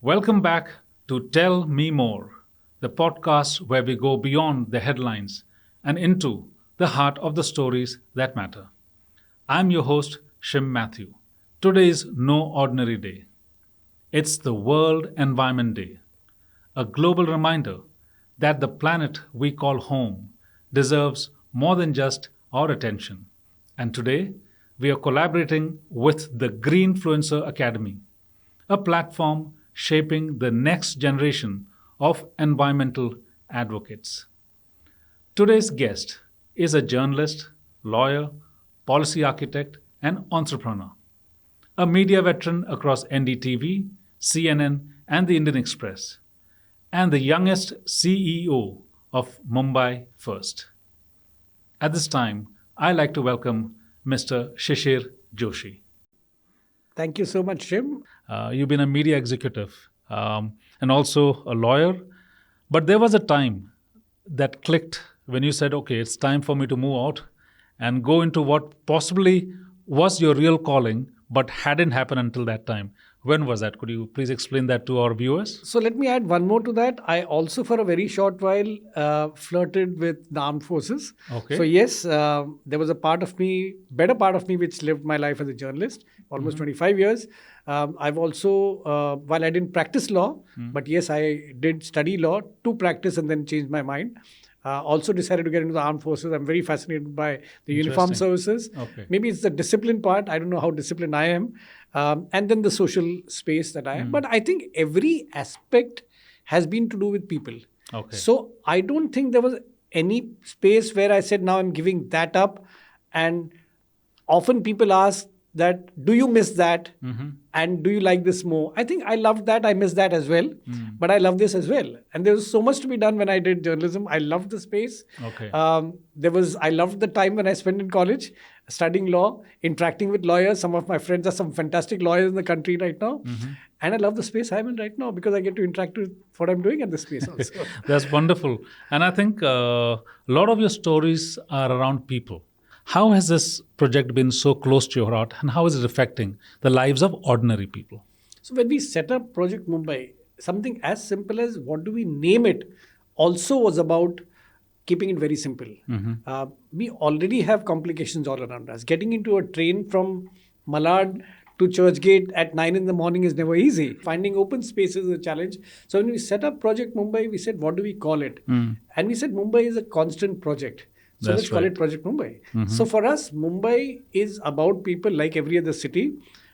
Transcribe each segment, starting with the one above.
Welcome back to Tell Me More, the podcast where we go beyond the headlines and into the heart of the stories that matter. I'm your host, Shim Matthew. Today is no ordinary day. It's the World Environment Day, a global reminder that the planet we call home deserves more than just our attention. And today, we are collaborating with the Greenfluencer Academy, a platform shaping the next generation of environmental advocates. Today's guest is a journalist, lawyer, policy architect, and entrepreneur, a media veteran across NDTV, CNN, and the Indian Express, and the youngest CEO of Mumbai First. At this time, I like to welcome Mr. Shishir Joshi. Thank you so much, Shim. You've been a media executive and also a lawyer, but there was a time that clicked when you said, okay, it's time for me to move out and go into what possibly was your real calling, but hadn't happened until that time. When was that? Could you please explain that to our viewers? So let me add one more to that. I also, for a very short while, flirted with the armed forces. Okay. So yes, there was a part of me, better part of me, which lived my life as a journalist, almost 25 years. I've also, while I didn't practice law, but yes, I did study law to practice and then changed my mind. Also decided to get into the armed forces. I'm very fascinated by the uniformed services. Okay. Maybe it's the discipline part. I don't know how disciplined I am. And then the social space that I am. But I think every aspect has been to do with people. Okay. So I don't think there was any space where I said, now I'm giving that up. And often people ask that, do you miss that? And do you like this more? I think I loved that. I miss that as well. But I love this as well. And there was so much to be done when I did journalism. I loved the space. Okay. I loved the time when I spent in college studying law, interacting with lawyers. Some of my friends are some fantastic lawyers in the country right now. And I love the space I'm in right now because I get to interact with what I'm doing at this space also. That's wonderful. And I think a lot of your stories are around people. How has this project been so close to your heart and how is it affecting the lives of ordinary people? So when we set up Project Mumbai, something as simple as what do we name it also was about keeping it very simple. We already have complications all around us. Getting into a train from Malad to Churchgate at 9 in the morning is never easy. Finding open spaces is a challenge. So when we set up Project Mumbai, we said, what do we call it? And we said Mumbai is a constant project. So let's call it Project Mumbai. So for us, Mumbai is about people like every other city.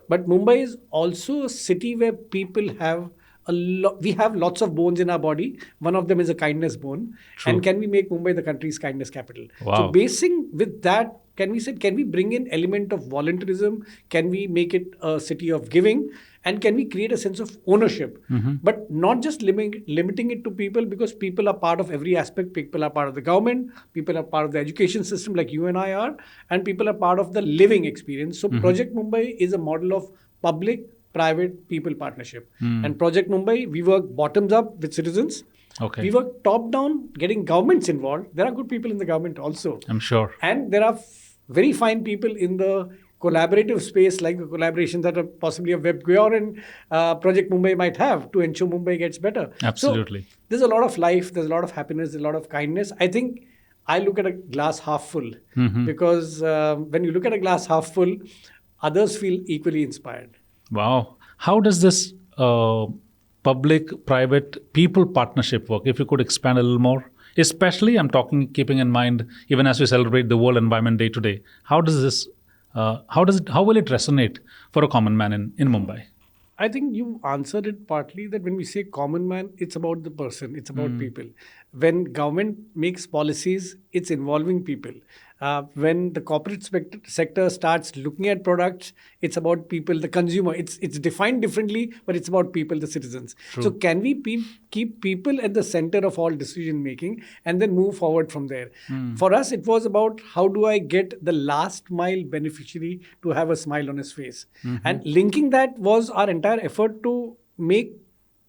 But Mumbai is also a city where people have we have lots of bones in our body. One of them is a kindness bone. True. And can we make Mumbai the country's kindness capital? Wow. So basing with that, can we bring in element of volunteerism? Can we make it a city of giving? And can we create a sense of ownership? But not just limiting it to people, because people are part of every aspect. People are part of the government. People are part of the education system like you and I are. And people are part of the living experience. So Project Mumbai is a model of public, private, people partnership. And Project Mumbai, we work bottoms up with citizens. Okay. We work top down, getting governments involved. There are good people in the government also. I'm sure. And there are very fine people in the collaborative space, like the collaborations that are possibly a VIBGYOR and Project Mumbai might have to ensure Mumbai gets better. Absolutely. So there's a lot of life, there's a lot of happiness, there's a lot of kindness. I think I look at a glass half full because when you look at a glass half full, others feel equally inspired. Wow. How does this public-private people partnership work? If you could expand a little more. Especially, I'm talking, keeping in mind, even as we celebrate the World Environment Day today, how will it resonate for a common man in Mumbai? I think you answered it partly that when we say common man, it's about the person, it's about people. When government makes policies, it's involving people. When the corporate sector starts looking at products, it's about people, the consumer. It's defined differently, but it's about people, the citizens. True. So can we keep people at the center of all decision making and then move forward from there? For us, it was about how do I get the last mile beneficiary to have a smile on his face? And linking that was our entire effort to make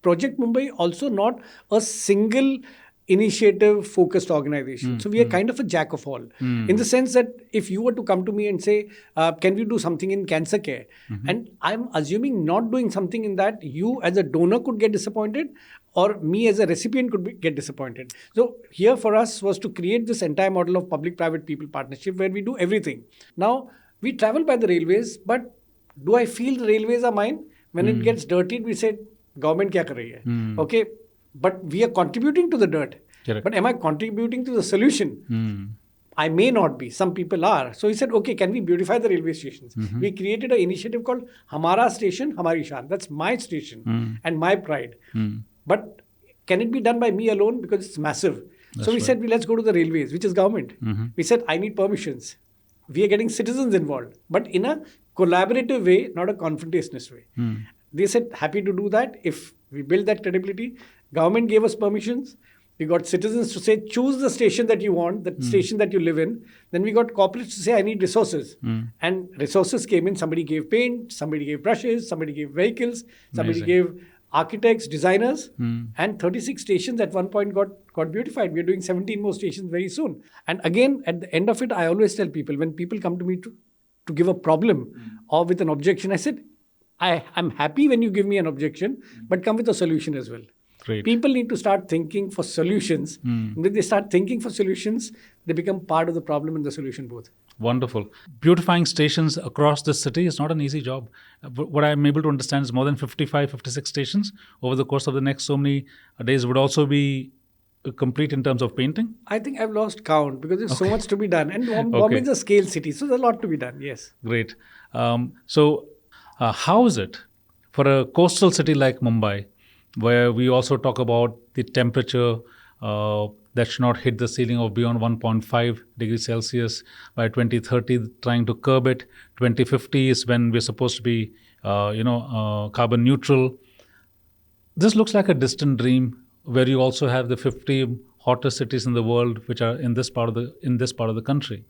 Project Mumbai also not a single initiative focused organization. So we are kind of a jack of all in the sense that if you were to come to me and say, can we do something in cancer care? And I'm assuming not doing something in that, you as a donor could get disappointed or me as a recipient could get disappointed. So here for us was to create this entire model of public-private people partnership where we do everything. Now, we travel by the railways, but do I feel the railways are mine? When it gets dirtied, we say, government kya kar rahi hai? Okay, but we are contributing to the dirt. Correct. But am I contributing to the solution? I may not be. Some people are. So he said, okay, can we beautify the railway stations? We created an initiative called Hamara Station, Hamari Shaan. That's my station and my pride. But can it be done by me alone? Because it's massive. So we said, let's go to the railways, which is government. We said, I need permissions. We are getting citizens involved, but in a collaborative way, not a confrontationist way. They said, happy to do that. If we build that credibility, government gave us permissions. We got citizens to say, choose the station that you want, the station that you live in. Then we got corporates to say, I need resources. And resources came in. Somebody gave paint, somebody gave brushes, somebody gave vehicles, somebody gave architects, designers, and 36 stations at one point got beautified. We are doing 17 more stations very soon. And again, at the end of it, I always tell people, when people come to me to give a problem or with an objection, I said, I'm happy when you give me an objection, but come with a solution as well. Great. People need to start thinking for solutions. When they start thinking for solutions, they become part of the problem and the solution both. Wonderful. Beautifying stations across the city is not an easy job. What I'm able to understand is more than 55, 56 stations over the course of the next so many days would also be complete in terms of painting. I think I've lost count because there's so much to be done. And Bombay is a scale city, so there's a lot to be done, yes. Great. So how is it for a coastal city like Mumbai, where we also talk about the temperature that should not hit the ceiling of beyond 1.5 degrees Celsius by 2030, trying to curb it. 2050 is when we're supposed to be, carbon neutral. This looks like a distant dream, where you also have the 50 hottest cities in the world, which are in this part of the country.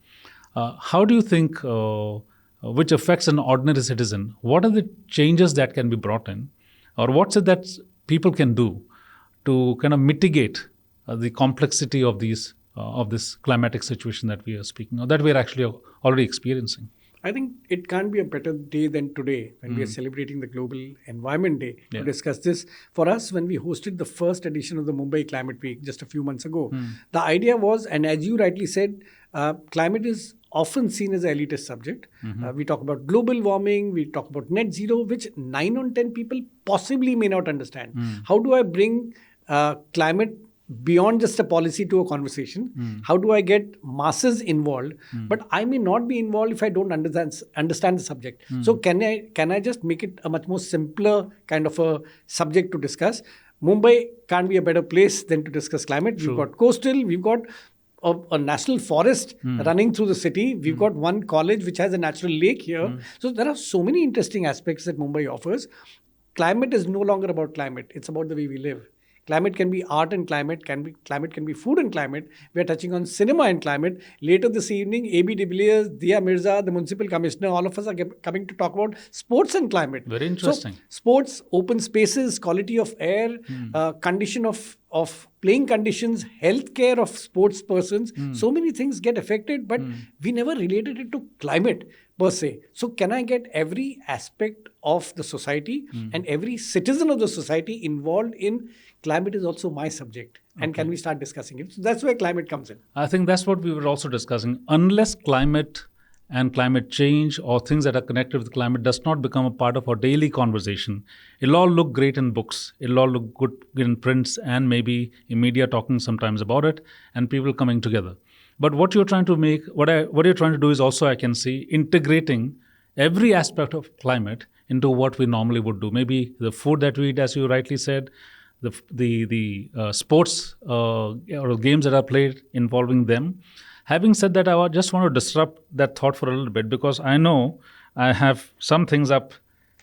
How do you think, which affects an ordinary citizen? What are the changes that can be brought in, or what's it that people can do to kind of mitigate the complexity of this climatic situation that we are speaking of, that we are actually already experiencing? I think it can't be a better day than today when we are celebrating the Global Environment Day to discuss this. For us, when we hosted the first edition of the Mumbai Climate Week just a few months ago, the idea was, and as you rightly said, climate is often seen as an elitist subject. We talk about global warming, we talk about net zero, which 9 on 10 people possibly may not understand. How do I bring climate beyond just a policy to a conversation? How do I get masses involved? But I may not be involved if I don't understand the subject. So can I just make it a much more simpler kind of a subject to discuss? Mumbai can't be a better place than to discuss climate. We've got coastal, we've got a national forest running through the city. We've got one college which has a natural lake here. So there are so many interesting aspects that Mumbai offers. Climate is no longer about climate. It's about the way we live. Climate can be art and climate can be food and climate. We are touching on cinema and climate. Later this evening, A.B. de Villiers, Dia Mirza, the municipal commissioner, all of us are coming to talk about sports and climate. Very interesting. So, sports, open spaces, quality of air, condition of playing conditions, healthcare of sports persons. So many things get affected, but we never related it to climate per se. So can I get every aspect of the society and every citizen of the society involved in climate is also my subject? And can we start discussing it? So that's where climate comes in. I think that's what we were also discussing. Unless climate and climate change or things that are connected with climate does not become a part of our daily conversation, it'll all look great in books, it'll all look good in prints and maybe in media talking sometimes about it and people coming together. But what you're trying to make, what you're trying to do is also, I can see, integrating every aspect of climate into what we normally would do. Maybe the food that we eat, as you rightly said, the sports or games that are played involving them. Having said that, I just want to disrupt that thought for a little bit because I know I have some things up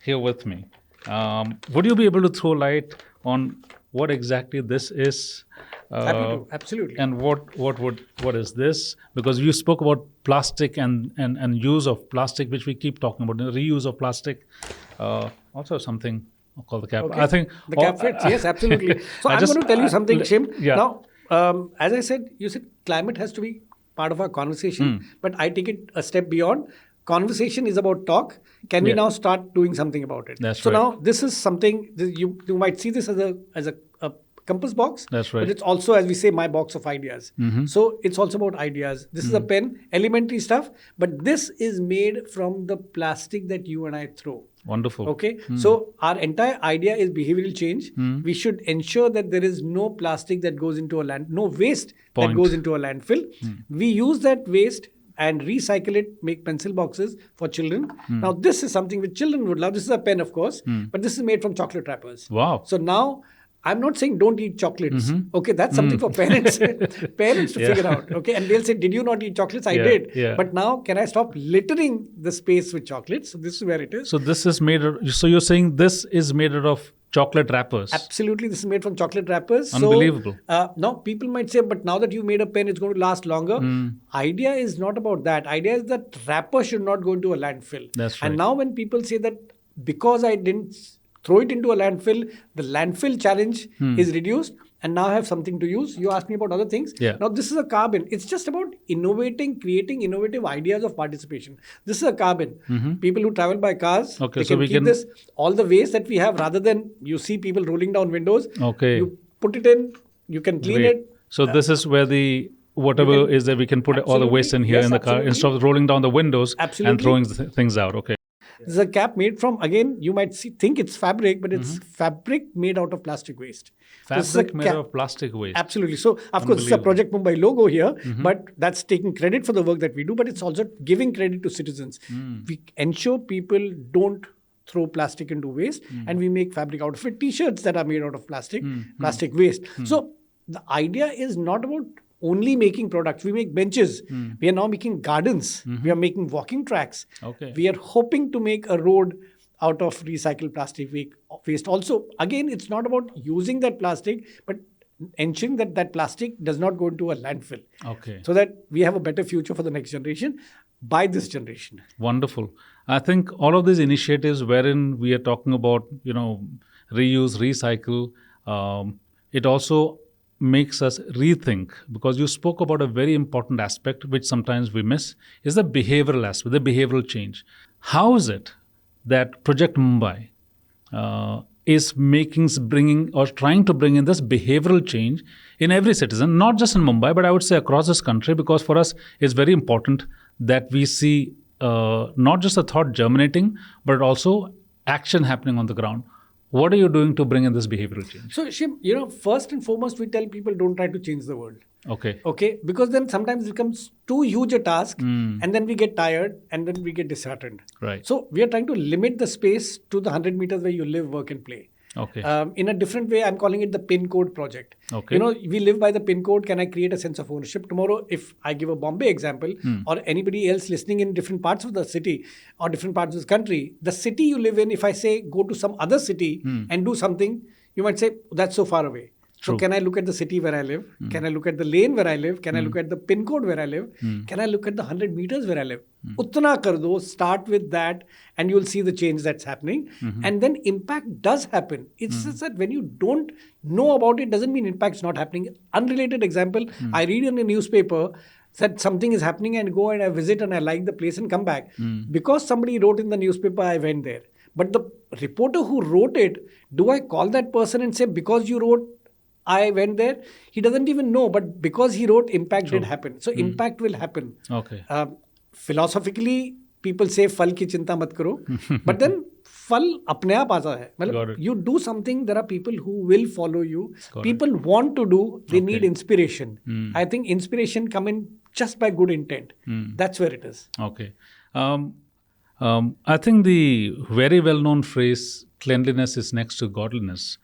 here with me. Would you be able to throw light on what exactly this is? Happy to, absolutely. And what is this? Because you spoke about plastic and use of plastic, which we keep talking about, the reuse of plastic. Also something called the cap. Okay. I think the cap fits. Yes, absolutely. So I'm going to tell you something, Shim. Yeah. Now, As I said, you said climate has to be part of our conversation, but I take it a step beyond. Conversation is about talk. Can we Yeah. now start doing something about it? That's so right. now this is something you might see this as a compass box. That's right. But it's also, as we say, my box of ideas. So it's also about ideas. This is a pen, elementary stuff, but this is made from the plastic that you and I throw. Wonderful. Okay, so our entire idea is behavioral change. We should ensure that there is no plastic that goes into a no waste Point. that goes into a landfill. We use that waste and recycle it, make pencil boxes for children. Now, this is something which children would love. This is a pen, of course, but this is made from chocolate wrappers. Wow. So now, I'm not saying don't eat chocolates. Okay, that's something for parents parents to figure out. Okay, and they'll say, did you not eat chocolates? I did. Yeah. But now, can I stop littering the space with chocolates? So this is where it is. So this is made. So you're saying this is made out of chocolate wrappers? Absolutely, this is made from chocolate wrappers. Unbelievable. So, now people might say, but now that you made a pen, it's going to last longer. Idea is not about that. Idea is that wrapper should not go into a landfill. That's right. And now when people say that because I didn't throw it into a landfill, the landfill challenge is reduced, and now I have something to use. You asked me about other things. Yeah. Now this is a carbon. It's just about innovating, creating innovative ideas of participation. This is a carbon. People who travel by cars, Okay, they so can we keep can- this. All the waste that we have, rather than you see people rolling down windows, Okay. you put it in, you can clean Great. it. So this is where the whatever is that we can put all the waste in Absolutely. here Yes, in the car absolutely. instead of rolling down the windows and Absolutely. throwing things out. Okay. This is a cap made from, again, you might think it's fabric, but it's fabric made out of plastic waste. So this is a Fabric made cap. of plastic waste. Absolutely. So, of course, it's a Unbelievable. Project Mumbai logo here, but that's taking credit for the work that we do, but it's also giving credit to citizens. We ensure people don't throw plastic into waste, and we make fabric out of it. T-shirts that are made out of plastic, plastic waste. So, the idea is not about only making products. We make benches. We are now making gardens. We are making walking tracks. Okay. We are hoping to make a road out of recycled plastic waste. Also, again, it's not about using that plastic, but ensuring that that plastic does not go into a landfill. Okay. So that we have a better future for the next generation by this generation. Wonderful. I think all of these initiatives wherein we are talking about, reuse, recycle, it also makes us rethink, because you spoke about a very important aspect which sometimes we miss, is the behavioral aspect, the behavioral change. How is it that Project Mumbai is bringing or trying to bring in this behavioral change in every citizen, not just in Mumbai, but I would say across this country, because for us it's very important that we see not just a thought germinating, but also action happening on the ground. What are you doing to bring in this behavioral change? So, Shim, first and foremost, we tell people don't try to change the world. Okay. Okay, because then sometimes it becomes too huge a task, and then we get tired, and then we get disheartened. Right. So we are trying to limit the space to the 100 meters where you live, work, and play. Okay. In a different way, I'm calling it the pin code project. Okay. We live by the pin code. Can I create a sense of ownership? Tomorrow, if I give a Bombay example, or anybody else listening in different parts of the city or different parts of the country, the city you live in, if I say go to some other city and do something, you might say, that's so far away. So True. can I look at the city where I live? Can I look at the lane where I live? Can I look at the pin code where I live? Can I look at the 100 meters where I live? Utna kar do, start with that, and you'll see the change that's happening. And then impact does happen. It's just that when you don't know about it, doesn't mean impact's not happening. Unrelated example, I read in a newspaper that something is happening and go and I visit and I like the place and come back. Because somebody wrote in the newspaper, I went there. But the reporter who wrote it, do I call that person and say, because you wrote, I went there? He doesn't even know, but because he wrote, impact did happen. So impact will happen. Okay. Philosophically, people say फल की चिंता मत करो, but then फल अपने आप आता है. Got मतलब it. you do something, there are people who will follow you. Got People want to do, they need Okay. inspiration. I think inspiration come in just by good intent. That's where it is. Okay. I think the very well-known phrase, cleanliness is next to godliness,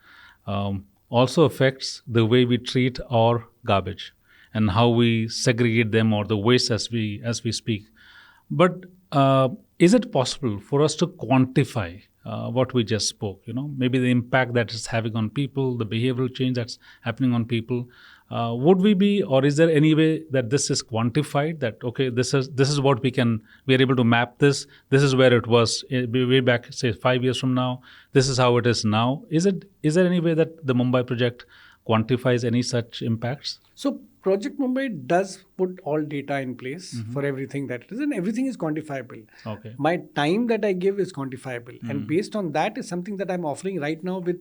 also affects the way we treat our garbage and how we segregate them, or the waste as we speak. But is it possible for us to quantify what we just spoke? Maybe the impact that it's having on people, the behavioral change that's happening on people. Would we be, or is there any way that this is quantified? That okay, this is what we are able to map this. This is where it was way back, say 5 years from now. This is how it is now. Is there any way that the Mumbai project quantifies any such impacts? So Project Mumbai does put all data in place for everything that it is, and everything is quantifiable. Okay. My time that I give is quantifiable, and based on that is something that I'm offering right now with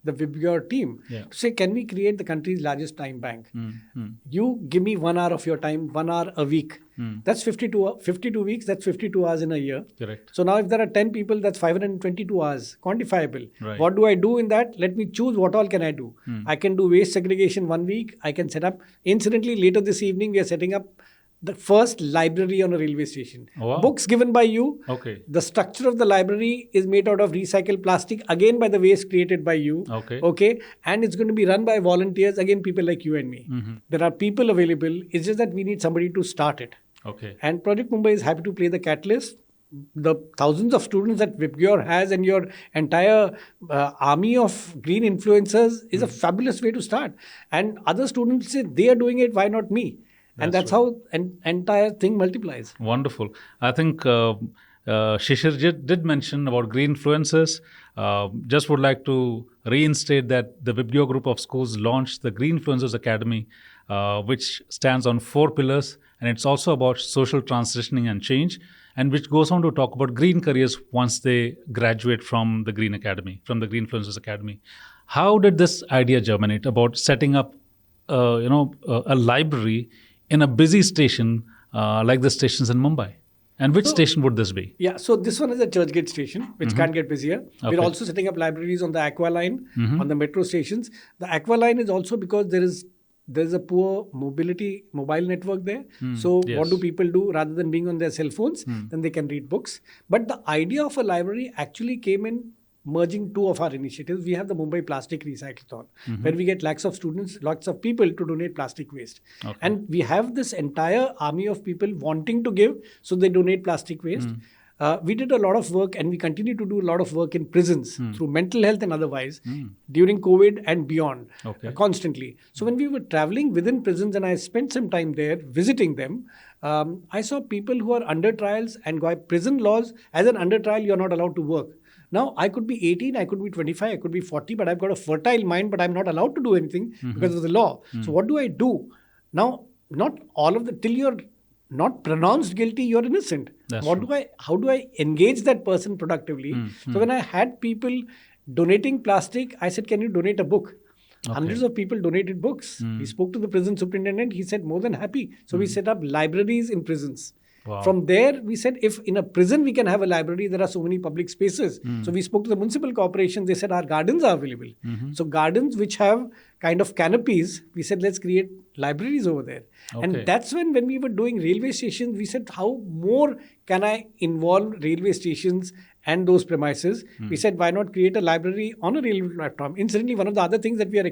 the VIBGYOR team. Yeah. To say, can we create the country's largest time bank? Mm-hmm. You give me 1 hour of your time, 1 hour a week. That's 52 weeks, that's 52 hours in a year. Correct. So now if there are 10 people, that's 522 hours, quantifiable. Right. What do I do in that? Let me choose what all can I do. I can do waste segregation 1 week. I can set up, incidentally, later this evening, we are setting up the first library on a railway station. Wow. Books given by you. Okay. The structure of the library is made out of recycled plastic, again by the waste created by you. Okay. Okay. And it's going to be run by volunteers, again, people like you and me. There are people available. It's just that we need somebody to start it. Okay. And Project Mumbai is happy to play the catalyst. The thousands of students that VIBGYOR has and your entire army of green influencers is a fabulous way to start. And other students say they are doing it, why not me? And that's how an entire thing multiplies. Wonderful. I think Shishir did mention about green influencers. Just would like to reinstate that the VIBGYOR group of schools launched the Green Influencers Academy, which stands on 4 pillars. And it's also about social transitioning and change, and which goes on to talk about green careers once they graduate from the Green Academy, from the Green Influencers Academy. How did this idea germinate about setting up, a library in a busy station like the stations in Mumbai? And which station would this be? Yeah, so this one is a Churchgate station, which can't get busier. Okay. We're also setting up libraries on the Aqua Line, on the metro stations. The Aqua Line is also because there's a poor mobile network there. So what do people do? Rather than being on their cell phones, then they can read books. But the idea of a library actually came in merging 2 of our initiatives. We have the Mumbai Plastic Recyclathon, where we get lakhs of students, lots of people to donate plastic waste. Okay. And we have this entire army of people wanting to give, so they donate plastic waste. We did a lot of work, and we continue to do a lot of work in prisons through mental health and otherwise during COVID and beyond, constantly. So when we were traveling within prisons and I spent some time there visiting them, I saw people who are under trials, and by prison laws, as an under trial, you're not allowed to work. Now, I could be 18, I could be 25, I could be 40, but I've got a fertile mind, but I'm not allowed to do anything because of the law. So what do I do? Now, not all of the, till you're not pronounced guilty, you're innocent. How do I engage that person productively? So when I had people donating plastic, I said, can you donate a book? Hundreds of people donated books. We spoke to the prison superintendent. He said, more than happy. So we set up libraries in prisons. Wow. From there, we said, if in a prison we can have a library, there are so many public spaces. So we spoke to the municipal corporation. They said, our gardens are available. So gardens which have kind of canopies, we said, let's create libraries over there. And that's when we were doing railway stations, we said, how more can I involve railway stations and those premises? We said, why not create a library on a railway platform? Incidentally, one of the other things that we are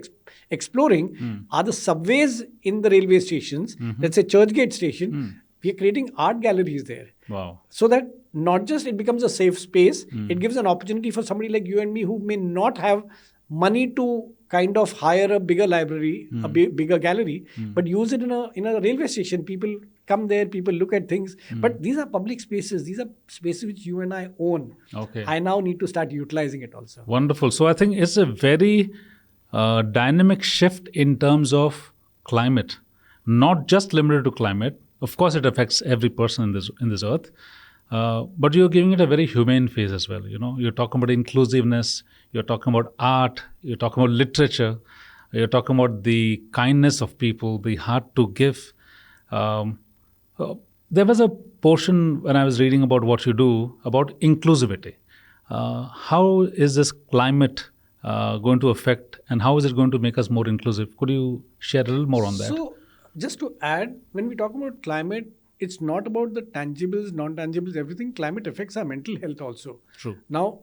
exploring are the subways in the railway stations. Let's say Churchgate station. We are creating art galleries there. Wow. So that not just it becomes a safe space, it gives an opportunity for somebody like you and me who may not have money to kind of hire a bigger library, a bigger gallery, but use it in a railway station. People come there, people look at things. But these are public spaces. These are spaces which you and I own. Okay. I now need to start utilizing it also. Wonderful. So I think it's a very dynamic shift in terms of climate, not just limited to climate. Of course, it affects every person in this earth, but you're giving it a very humane face as well. You're talking about inclusiveness, you're talking about art, you're talking about literature, you're talking about the kindness of people, the heart to give. There was a portion when I was reading about what you do about inclusivity. How is this climate going to affect, and how is it going to make us more inclusive? Could you share a little more on that? So, just to add, when we talk about climate, it's not about the tangibles, non-tangibles, everything. Climate affects our mental health also. True. Now,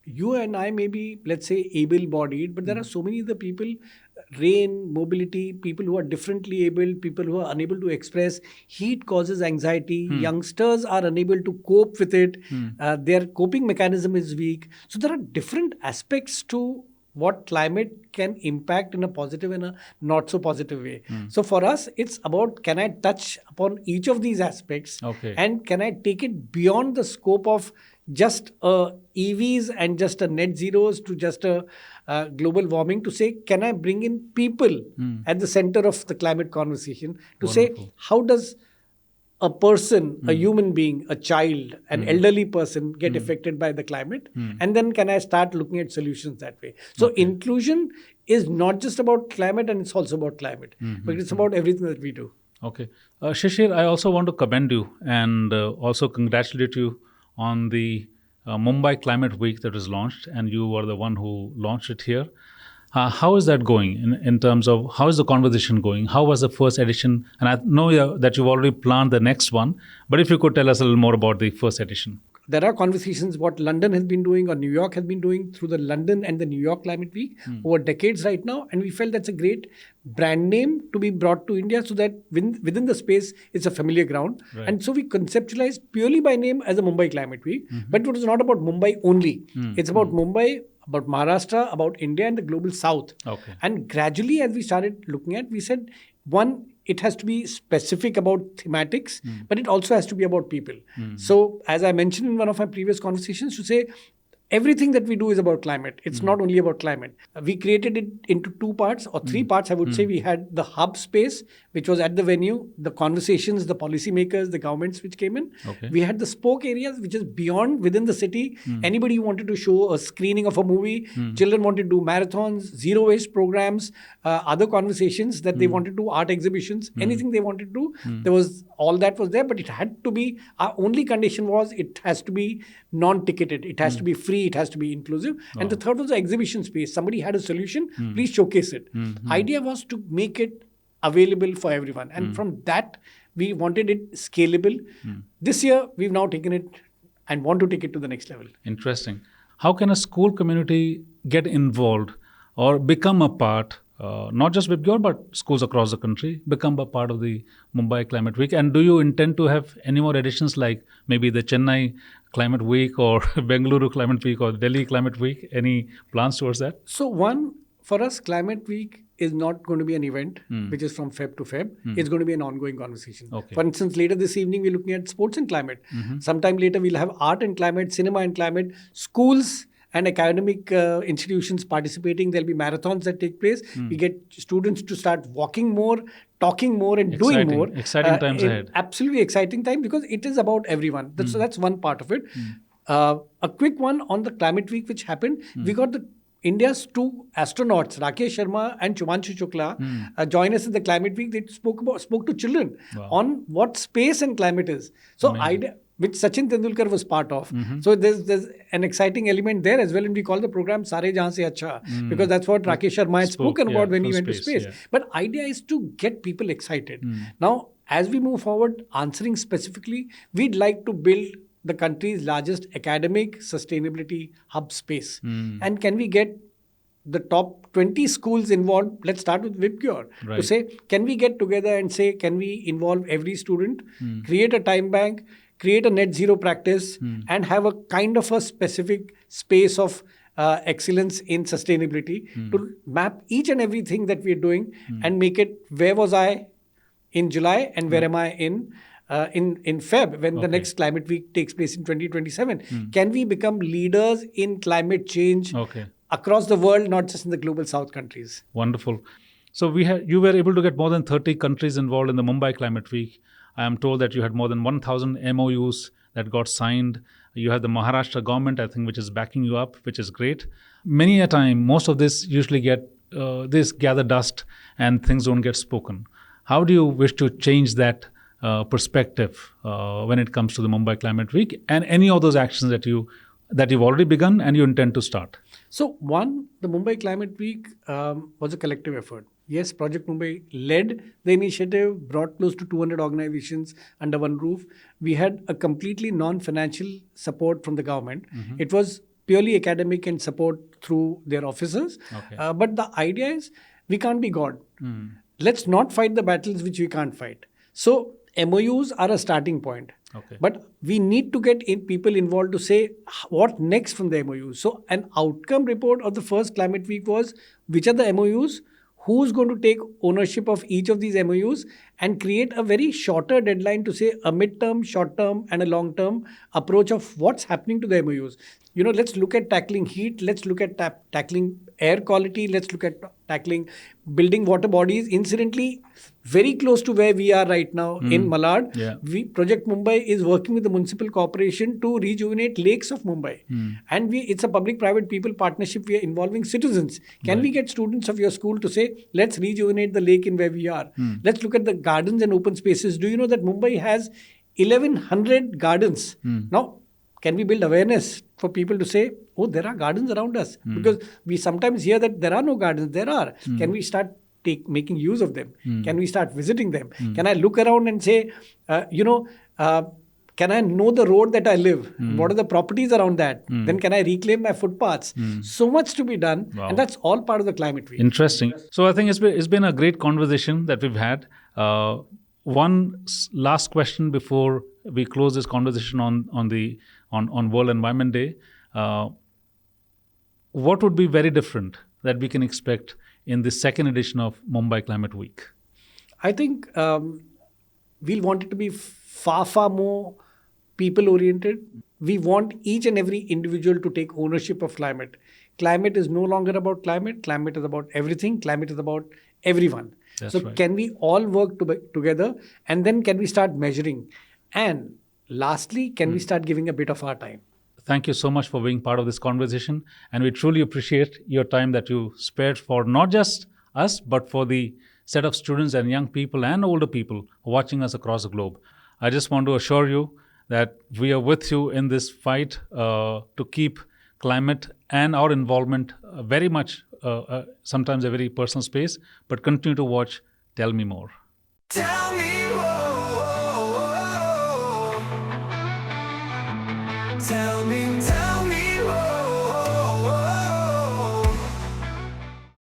you and I may be, let's say, able-bodied, but there are so many other people, rain, mobility, people who are differently abled, people who are unable to express. Heat causes anxiety. Youngsters are unable to cope with it. Their coping mechanism is weak. So there are different aspects to what climate can impact in a positive and a not so positive way. So for us, it's about, can I touch upon each of these aspects? Okay. And can I take it beyond the scope of just EVs and just a net zeros to just a global warming, to say, can I bring in people at the center of the climate conversation to say, Wonderful. how does a person, a human being, a child, an elderly person get affected by the climate? And then can I start looking at solutions that way? So inclusion is not just about climate, and it's also about climate, but it's about everything that we do. Okay. Shishir, I also want to commend you and also congratulate you on the Mumbai Climate Week that was launched, and you were the one who launched it here. How is that going in terms of how is the conversation going? How was the first edition? And I know that you've already planned the next one, but if you could tell us a little more about the first edition. There are conversations what London has been doing or New York has been doing through the London and the New York Climate Week over decades right now. And we felt that's a great brand name to be brought to India, so that within the space, it's a familiar ground. Right. And so we conceptualized purely by name as a Mumbai Climate Week. But it was not about Mumbai only. It's about Mumbai, about Maharashtra, about India and the global south. Okay. And gradually, as we started looking at, we said, one, it has to be specific about thematics, but it also has to be about people. So, as I mentioned in one of my previous conversations, to say, everything that we do is about climate. It's not only about climate. We created it into two parts or three parts, I would say. We had the hub space, which was at the venue, the conversations, the policymakers, the governments which came in. Okay. We had the spoke areas, which is beyond, within the city. Anybody who wanted to show a screening of a movie, children wanted to do marathons, zero waste programs, other conversations that they wanted to do, art exhibitions, anything they wanted to do. There was, all that was there, but it had to be, our only condition was it has to be non-ticketed. It has to be free. It has to be inclusive. And the third was the exhibition space. Somebody had a solution, please showcase it. Idea was to make it available for everyone. And from that, we wanted it scalable. This year, we've now taken it and want to take it to the next level. Interesting. How can a school community get involved or become a part, not just VIBGYOR, but schools across the country, become a part of the Mumbai Climate Week? And do you intend to have any more editions like maybe the Chennai Climate Week or Bengaluru Climate Week or Delhi Climate Week? Any plans towards that? So one, for us, Climate Week is not going to be an event which is from Feb to Feb. It's going to be an ongoing conversation. Okay. For instance, later this evening, we're looking at sports and climate. Sometime later, we'll have art and climate, cinema and climate, schools and academic institutions participating. There'll be marathons that take place. We get students to start walking more, talking more and doing more. Exciting times ahead. Absolutely exciting time, because it is about everyone. So that's one part of it. A quick one on the Climate Week which happened. We got India's two astronauts, Rakesh Sharma and Chumanshu Shukla, join us in the Climate Week. They spoke to children on what space and climate is. So which Sachin Tendulkar was part of. So there's an exciting element there as well, and we call the program Sare Jahan Se Acha, because that's what Rakesh Sharma had spoken about when he went to space. But idea is to get people excited. Now, as we move forward, answering specifically, we'd like to build the country's largest academic sustainability hub space. And can we get the top 20 schools involved? Let's start with VIBGYOR. Right. To say, can we get together and say, can we involve every student, create a time bank, create a net zero practice, and have a kind of a specific space of excellence in sustainability to map each and everything that we're doing and make it, where was I in July and where am I in Feb, when the next Climate Week takes place in 2027. Can we become leaders in climate change across the world, not just in the global south countries? Wonderful. So you were able to get more than 30 countries involved in the Mumbai Climate Week. I am told that you had more than 1,000 MOUs that got signed. You have the Maharashtra government, I think, which is backing you up, which is great. Many a time, most of this usually this gather dust and things don't get spoken. How do you wish to change that perspective when it comes to the Mumbai Climate Week and any of those actions that you've already begun and you intend to start? So one, the Mumbai Climate Week was a collective effort. Yes, Project Mumbai led the initiative, brought close to 200 organizations under one roof. We had a completely non-financial support from the government. It was purely academic and support through their officers. But the idea is, we can't be God. Let's not fight the battles which we can't fight. So MOUs are a starting point. But we need to get people involved to say what next from the MOUs. So an outcome report of the first Climate Week was, which are the MOUs, who's going to take ownership of each of these MOUs and create a very shorter deadline to say a mid-term, short-term, and a long-term approach of what's happening to the MOUs. Let's look at tackling heat. Let's look at tackling air quality. Let's look at tackling building water bodies. Incidentally, very close to where we are right now in Malad, Project Mumbai is working with the municipal corporation to rejuvenate lakes of Mumbai. And it's a public-private people partnership. We are involving citizens. Can we get students of your school to say, let's rejuvenate the lake in where we are? Let's look at the gardens and open spaces. Do you know that Mumbai has 1,100 gardens? Now, can we build awareness for people to say, oh, there are gardens around us? Because we sometimes hear that there are no gardens. There are. Can we start making use of them? Can we start visiting them? Can I look around and say, can I know the road that I live? What are the properties around that? Then can I reclaim my footpaths? So much to be done. Wow. And that's all part of the climate week. Interesting. So I think it's been a great conversation that we've had. One last question before we close this conversation on World Environment Day. What would be very different that we can expect in the second edition of Mumbai Climate Week? I think we'll want it to be far, far more people-oriented. We want each and every individual to take ownership of climate. Climate is no longer about climate. Climate is about everything. Climate is about everyone. That's so right. Can we all work together? And then can we start measuring? And lastly, can we start giving a bit of our time? Thank you so much for being part of this conversation. And we truly appreciate your time that you spared for not just us, but for the set of students and young people and older people watching us across the globe. I just want to assure you that we are with you in this fight to keep climate and our involvement very much, sometimes a very personal space, but continue to watch Tell Me More. Tell me more. Tell me